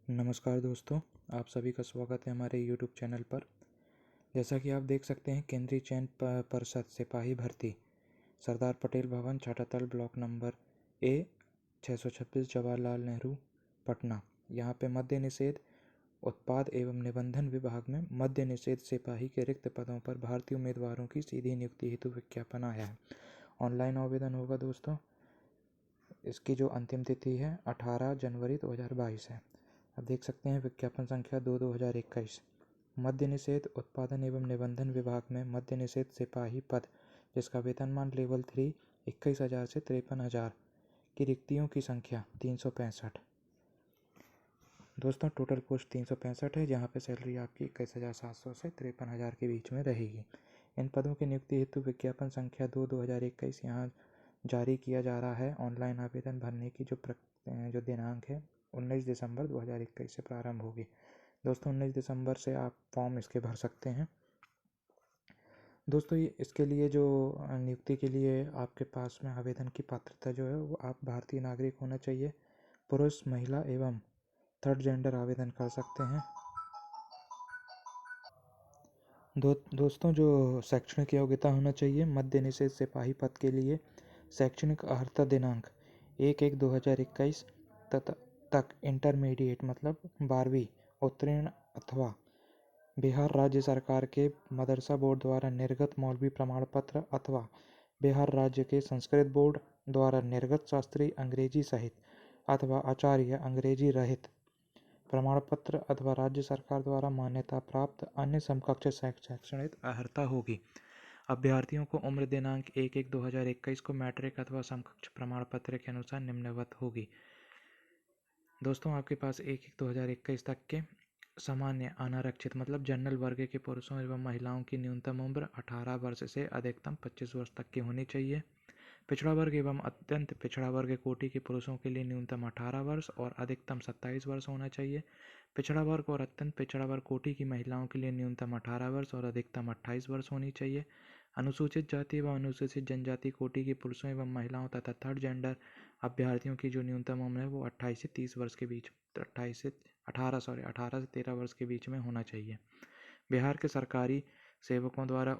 नमस्कार दोस्तों, आप सभी का स्वागत है हमारे यूट्यूब चैनल पर। जैसा कि आप देख सकते हैं, केंद्रीय चयन परिषद सिपाही भर्ती सरदार पटेल भवन, छाटातल, block number A 626, Jawaharlal Nehru, Patna. यहाँ पे मद्य निषेध उत्पाद एवं निबंधन विभाग में मद्य निषेध सिपाही के रिक्त पदों पर भारतीय उम्मीदवारों की सीधी नियुक्ति हेतु विज्ञापन आया है। ऑनलाइन आवेदन होगा दोस्तों। इसकी जो अंतिम तिथि है 18 जनवरी 2022 है। आप देख सकते हैं विज्ञापन संख्या 2/2021। मद्य निषेध उत्पादन एवं निबंधन विभाग में मद्य निषेध सिपाही पद, जिसका वेतनमान लेवल 3 21,000 से 53,000 की रिक्तियों की संख्या 365। दोस्तों टोटल पोस्ट 365 है, जहाँ पे सैलरी आपकी 21,700 से 53,000 के बीच में रहेगी। इन पदों की नियुक्ति हेतु विज्ञापन संख्या 2/2021 यहाँ जारी किया जा रहा है। ऑनलाइन आवेदन भरने की जो दिनांक है 19 दिसंबर 2021 से प्रारंभ होगी। दोस्तों 19 दिसंबर से आप फॉर्म इसके भर सकते हैं। दोस्तों इसके लिए जो नियुक्ति के लिए आपके पास में आवेदन की पात्रता जो है वो आप भारतीय नागरिक होना चाहिए। पुरुष, महिला एवं थर्ड जेंडर आवेदन कर सकते हैं। दोस्तों जो शैक्षणिक योग्यता होना चाहिए मद्य निषेध सिपाही पद के लिए, शैक्षणिक अर्हता दिनांक 1/1/2021 तक इंटरमीडिएट मतलब 12वीं उत्तीर्ण अथवा बिहार राज्य सरकार के मदरसा बोर्ड द्वारा निर्गत मौलवी प्रमाण पत्र अथवा बिहार राज्य के संस्कृत बोर्ड द्वारा निर्गत शास्त्री अंग्रेजी सहित अथवा आचार्य अंग्रेजी रहित प्रमाण पत्र अथवा राज्य सरकार द्वारा मान्यता प्राप्त अन्य समकक्ष शैक्षणिक अर्हता होगी। अभ्यर्थियों को उम्र दिनांक 1/1/2021 को मैट्रिक अथवा समकक्ष प्रमाण पत्र के अनुसार निम्नवत होगी। दोस्तों आपके पास 1/1/2021 तक के सामान्य अनारक्षित मतलब जनरल वर्ग के पुरुषों एवं महिलाओं की न्यूनतम उम्र 18 वर्ष से अधिकतम 25 वर्ष तक की होनी चाहिए। पिछड़ा वर्ग एवं अत्यंत पिछड़ा वर्ग कोटि के पुरुषों के लिए न्यूनतम 18 वर्ष और अधिकतम 27 वर्ष होना चाहिए। पिछड़ा वर्ग और अत्यंत पिछड़ा वर्ग कोटि की महिलाओं के लिए न्यूनतम 18 वर्ष और अधिकतम 28 वर्ष होनी चाहिए। अनुसूचित जाति एवं अनुसूचित जनजाति कोटि के पुरुषों एवं महिलाओं तथा थर्ड जेंडर अभ्यर्थियों की जो न्यूनतम उम्र है वो 28 से 30 वर्ष के बीच 18 से 13 वर्ष के बीच में होना चाहिए। बिहार के सरकारी सेवकों द्वारा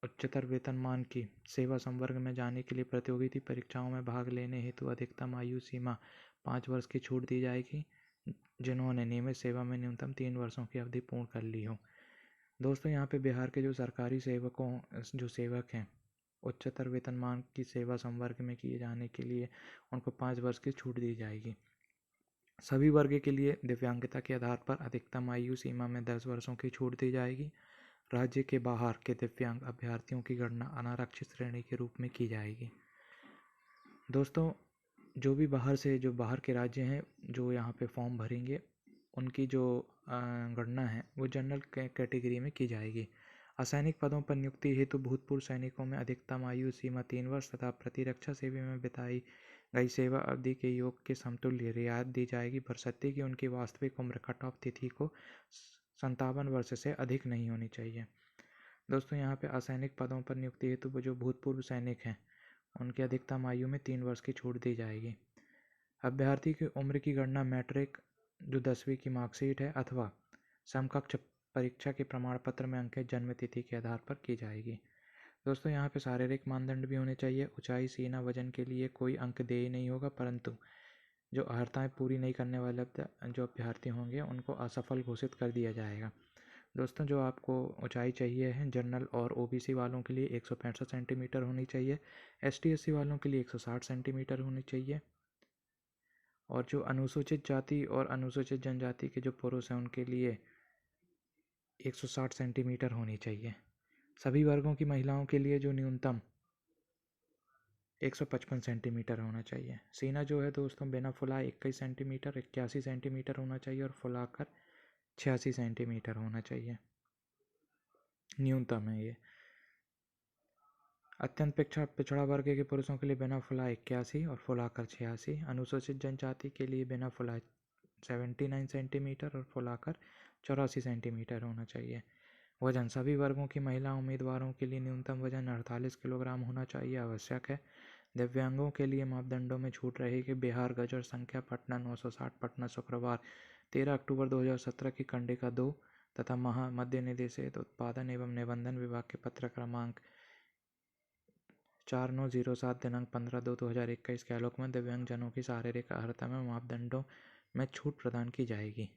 उच्चतर वेतनमान की सेवा संवर्ग में जाने के लिए प्रतियोगिता परीक्षाओं में भाग लेने हेतु अधिकतम आयु सीमा 5 वर्ष की छूट दी जाएगी, जिन्होंने नियमित सेवा में न्यूनतम 3 वर्षों की अवधि पूर्ण कर ली हो। दोस्तों यहाँ पे बिहार के जो सरकारी सेवक हैं उच्चतर वेतनमान की सेवा संवर्ग में किए जाने के लिए उनको 5 वर्ष की छूट दी जाएगी। सभी वर्ग के लिए दिव्यांगता के आधार पर अधिकतम आयु सीमा में 10 वर्षों की छूट दी जाएगी। राज्य के बाहर के दिव्यांग अभ्यर्थियों की गणना अनारक्षित श्रेणी के रूप में की जाएगी। दोस्तों जो बाहर के राज्य हैं जो यहाँ पे फॉर्म भरेंगे उनकी जो गणना है वो जनरल कैटेगरी में की जाएगी। असैनिक पदों पर नियुक्ति हेतु भूतपूर्व सैनिकों में अधिकतम आयु सीमा 3 वर्ष तथा प्रतिरक्षा सेवा में बिताई गई सेवा अवधि के योग के समतुल्य रियायत दी जाएगी, बशर्ते कि उनकी वास्तविक उम्र कट ऑफ तिथि को 57 वर्ष से अधिक नहीं होनी चाहिए। दोस्तों यहाँ पे असैनिक पदों पर नियुक्ति हेतु जो भूतपूर्व सैनिक हैं उनकी अधिकतम आयु में 3 वर्ष की छूट दी जाएगी। अभ्यर्थी की उम्र की गणना मैट्रिक जो 10वीं की मार्कशीट है अथवा समकक्ष परीक्षा के प्रमाण पत्र में अंकित जन्म तिथि के आधार पर की जाएगी। दोस्तों यहाँ पे शारीरिक मानदंड भी होने चाहिए। ऊंचाई, सीना, वजन के लिए कोई अंक देय नहीं होगा, परंतु जो अर्हताएं पूरी नहीं करने वाले जो अभ्यर्थी होंगे उनको असफल घोषित कर दिया जाएगा। दोस्तों जो आपको ऊंचाई चाहिए है जनरल और ओबीसी वालों के लिए 165 सेंटीमीटर होनी चाहिए, ST/SC वालों के लिए 160 सेंटीमीटर होनी चाहिए और जो अनुसूचित जाति और अनुसूचित जनजाति के जो पुरुष हैं उनके लिए 160 सेंटीमीटर होनी चाहिए। सभी वर्गों की महिलाओं के लिए जो न्यूनतम 155 सेंटीमीटर होना चाहिए। सीना जो है दोस्तों बिना फुलाए 21 सेंटीमीटर 81 सेंटीमीटर होना चाहिए और फुलाकर 86 सेंटीमीटर होना चाहिए, न्यूनतम है ये। अत्यंत पिछड़ा वर्ग के पुरुषों के लिए बिना फुलाए 81 और फुलाकर 86। अनुसूचित जनजाति के लिए बिना फुलाए 79 सेंटीमीटर और फुलाकर 84 सेंटीमीटर होना चाहिए। वजन सभी वर्गों की महिला उम्मीदवारों के लिए न्यूनतम वजन 48 किलोग्राम होना चाहिए, आवश्यक है। दिव्यांगों के लिए मापदंडों में छूट रहेगी। बिहार गजर संख्या पटना 960 पटना शुक्रवार 13 अक्टूबर 2017 की कंडिका 2 तथा मध्य निदेशित उत्पादन एवं निबंधन विभाग के पत्र क्रमांक 4907 दिनांक 15/2/2021 के आलोक में दिव्यांगजनों की शारीरिक अर्हता में मापदंडों में छूट प्रदान की जाएगी।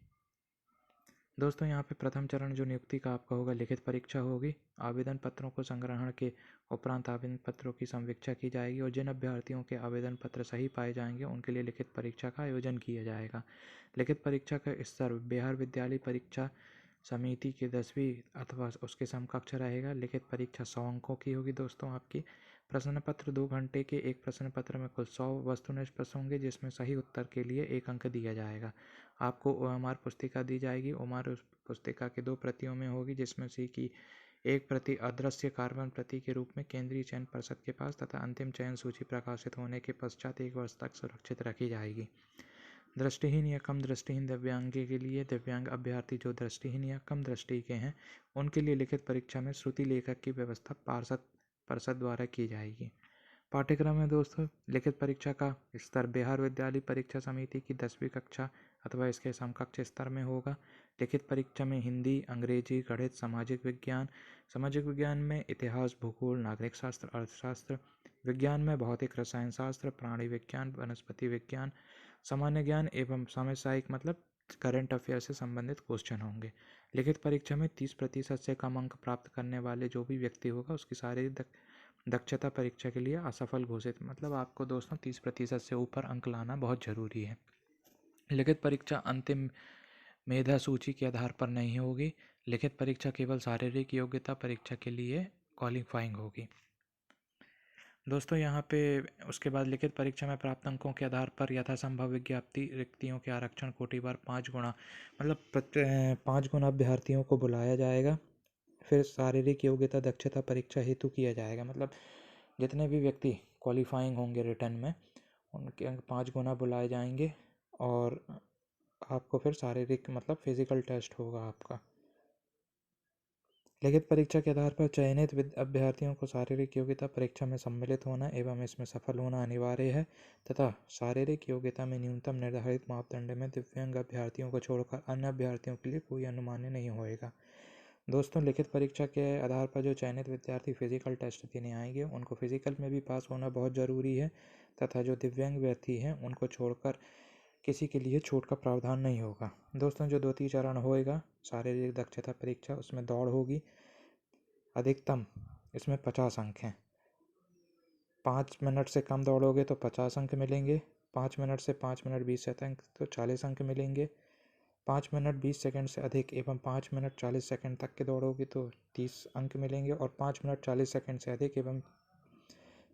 दोस्तों यहाँ पे प्रथम चरण जो नियुक्ति का आपका होगा, लिखित परीक्षा होगी। आवेदन पत्रों को संग्रहण के उपरांत आवेदन पत्रों की समीक्षा की जाएगी और जिन अभ्यर्थियों के आवेदन पत्र सही पाए जाएंगे उनके लिए लिखित परीक्षा का आयोजन किया जाएगा। लिखित परीक्षा का स्तर बिहार विद्यालय परीक्षा समिति के 10वीं अथवा उसके समकक्ष रहेगा। लिखित परीक्षा 100 अंकों की होगी दोस्तों आपकी। प्रश्न पत्र 2 घंटे के। एक प्रश्न पत्र में कुल 100 वस्तुनिष्ठ प्रश्न होंगे जिसमें सही उत्तर के लिए 1 अंक दिया जाएगा। आपको OMR पुस्तिका दी जाएगी। OMR उस पुस्तिका की 2 प्रतियों में होगी जिसमें से कि एक प्रति अदृश्य कार्बन प्रति के रूप में केंद्रीय चयन पर्षद के पास तथा अंतिम चयन सूची प्रकाशित होने के पश्चात 1 वर्ष तक सुरक्षित रखी जाएगी। दृष्टिहीन या कम दृष्टिहीन दिव्यांग के लिए दिव्यांग अभ्यर्थी जो दृष्टिहीन या कम दृष्टि के हैं उनके लिए लिखित परीक्षा में श्रुति लेखक की व्यवस्था पार्षद द्वारा की जाएगी। पाठ्यक्रम है दोस्तों, लिखित परीक्षा का स्तर बिहार विद्यालय परीक्षा समिति की 10वीं कक्षा अथवा इसके समकक्ष स्तर में होगा। लिखित परीक्षा में हिंदी, अंग्रेजी, गणित, सामाजिक विज्ञान में इतिहास, भूगोल, नागरिक शास्त्र, अर्थशास्त्र, विज्ञान में भौतिक, रसायन शास्त्र, प्राणी विज्ञान, वनस्पति विज्ञान, सामान्य ज्ञान एवं सामयिक मतलब करंट अफेयर से संबंधित क्वेश्चन होंगे। लिखित परीक्षा में 30% से कम अंक प्राप्त करने वाले जो भी व्यक्ति होगा उसकी शारीरिक दक्षता परीक्षा के लिए असफल घोषित। मतलब आपको दोस्तों 30% से ऊपर अंक लाना बहुत ज़रूरी है। लिखित परीक्षा अंतिम मेधा सूची के आधार पर नहीं होगी। लिखित परीक्षा केवल शारीरिक योग्यता परीक्षा के लिए क्वालिफाइंग होगी। दोस्तों यहाँ पे उसके बाद लिखित परीक्षा में प्राप्त अंकों के आधार पर यथासंभव विज्ञप्ति रिक्तियों के आरक्षण कोटि बार 5 गुना मतलब 5 गुना अभ्यर्थियों को बुलाया जाएगा। फिर शारीरिक योग्यता दक्षता परीक्षा हेतु किया जाएगा। मतलब जितने भी व्यक्ति क्वालिफाइंग होंगे रिटर्न में उनके अंक 5 गुना बुलाए जाएंगे और आपको फिर शारीरिक मतलब फिजिकल टेस्ट होगा आपका। लिखित परीक्षा के आधार पर चयनित अभ्यर्थियों को शारीरिक योग्यता परीक्षा में सम्मिलित होना एवं इसमें सफल होना अनिवार्य है तथा शारीरिक योग्यता में न्यूनतम निर्धारित मापदंड में दिव्यांग अभ्यर्थियों को छोड़कर अन्य अभ्यर्थियों के लिए कोई अनुमान्य नहीं होएगा। दोस्तों लिखित परीक्षा के आधार पर जो चयनित विद्यार्थी फिजिकल टेस्ट देने आएंगे उनको फिजिकल में भी पास होना बहुत ज़रूरी है तथा जो दिव्यांग व्यक्ति हैं उनको छोड़कर किसी के लिए छूट का प्रावधान नहीं होगा। दोस्तों जो 2 चरण होएगा शारीरिक दक्षता परीक्षा, उसमें दौड़ होगी। अधिकतम इसमें 50 अंक हैं। 5 मिनट से कम दौड़ोगे तो 50 अंक मिलेंगे। 5 मिनट से 5 मिनट 20 सेकंड तो 40 अंक मिलेंगे। 5 मिनट 20 सेकंड से अधिक एवं 5 मिनट 40 सेकंड तक के दौड़ोगे तो 30 अंक मिलेंगे और 5 मिनट 40 सेकंड से अधिक एवं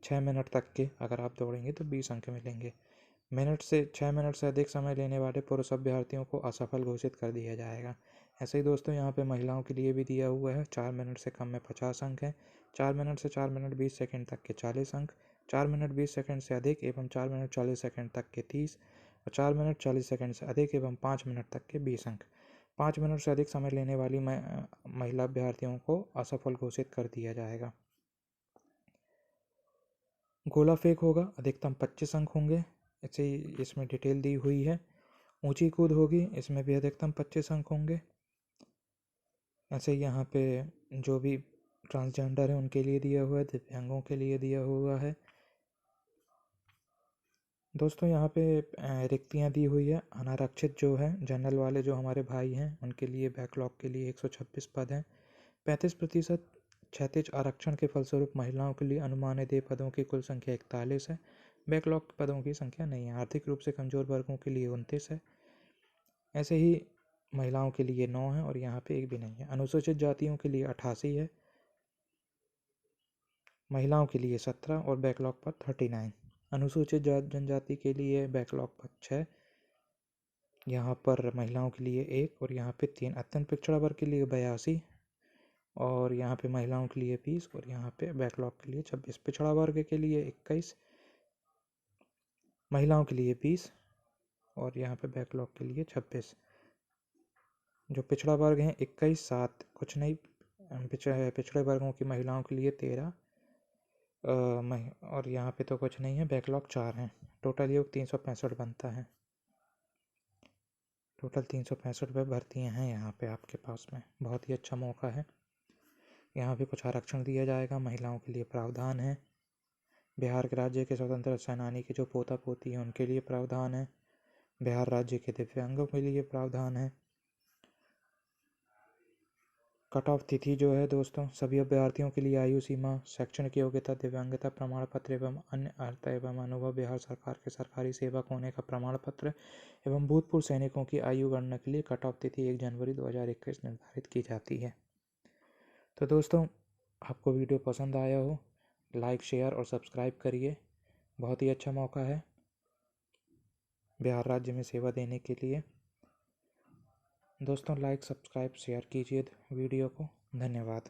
6 मिनट तक के अगर आप दौड़ेंगे तो 20 अंक मिलेंगे। 6 मिनट से अधिक समय लेने वाले पुरुष अभ्यर्थियों को असफल घोषित कर दिया जाएगा। ऐसे ही दोस्तों यहाँ पे महिलाओं के लिए भी दिया हुआ है। 4 मिनट से कम में 50 अंक है। 4 मिनट से 4 मिनट 20 सेकंड तक के 40 अंक, 4 मिनट 20 सेकंड से अधिक एवं 4 मिनट 40 सेकंड तक के 30 और 4 मिनट 40 सेकंड से अधिक एवं 5 मिनट तक के 20 अंक। 5 मिनट से अधिक समय लेने वाली महिला अभ्यर्थियों को असफल घोषित कर दिया जाएगा। गोला फेंक होगा, अधिकतम 25 अंक होंगे, ऐसे ही इसमें डिटेल दी हुई है। ऊंची कूद होगी, इसमें भी अधिकतम 25 अंक होंगे। ऐसे ही यहाँ पे जो भी ट्रांसजेंडर है उनके लिए दिया हुआ है, दिव्यांगों के लिए दिया हुआ है। दोस्तों यहाँ पे रिक्तियाँ दी हुई है। अनारक्षित जो है जनरल वाले जो हमारे भाई हैं उनके लिए बैकलॉग के लिए 126 पद हैं। 35% क्षैतिज आरक्षण के फलस्वरूप महिलाओं के लिए अनुमानित पदों की कुल संख्या 41 है। बैकलॉग पदों की संख्या नहीं है। आर्थिक रूप से कमजोर वर्गों के लिए 29 है। ऐसे ही महिलाओं के लिए 9 है और यहाँ पे एक भी नहीं है। अनुसूचित जातियों के लिए 88 है, महिलाओं के लिए 17 और बैकलॉग पद 39। अनुसूचित जनजाति के लिए बैकलॉग पद 6, यहाँ पर महिलाओं के लिए 1 और यहाँ पे 3। अत्यंत पिछड़ा वर्ग के लिए 82 और यहाँ पे महिलाओं के लिए 20 और यहाँ पे बैकलॉग के लिए 26। पिछड़ा वर्ग के लिए 21, महिलाओं के लिए 20 और यहाँ पे बैकलॉग के लिए 26। जो पिछड़ा वर्ग हैं 21, 7 कुछ नहीं। पिछड़े वर्गों की महिलाओं के लिए 13, और यहाँ पे तो कुछ नहीं है, बैकलॉग 4 हैं। टोटल योग 365 बनता है। टोटल 365 पे भर्तियाँ हैं यहाँ पे आपके पास में। बहुत ही अच्छा मौका है। यहाँ पे कुछ आरक्षण दिया जाएगा, महिलाओं के लिए प्रावधान है। बिहार के राज्य के स्वतंत्रता सेनानी के जो पोता पोती हैं उनके लिए प्रावधान है। बिहार राज्य के दिव्यांगों के लिए प्रावधान है। कट ऑफ तिथि जो है दोस्तों, सभी अभ्यर्थियों के लिए आयु सीमा, शैक्षणिक योग्यता, दिव्यांगता प्रमाण पत्र एवं अन्य अर्हता एवं अनुभव, बिहार सरकार के सरकारी सेवक होने का प्रमाण पत्र एवं भूतपूर्व सैनिकों की आयु गणना के लिए कट ऑफ तिथि 1 जनवरी 2021 निर्धारित की जाती है। तो दोस्तों, आपको वीडियो पसंद आया हो, लाइक शेयर और सब्सक्राइब करिए। बहुत ही अच्छा मौका है बिहार राज्य में सेवा देने के लिए। दोस्तों, लाइक सब्सक्राइब शेयर कीजिए वीडियो को। धन्यवाद।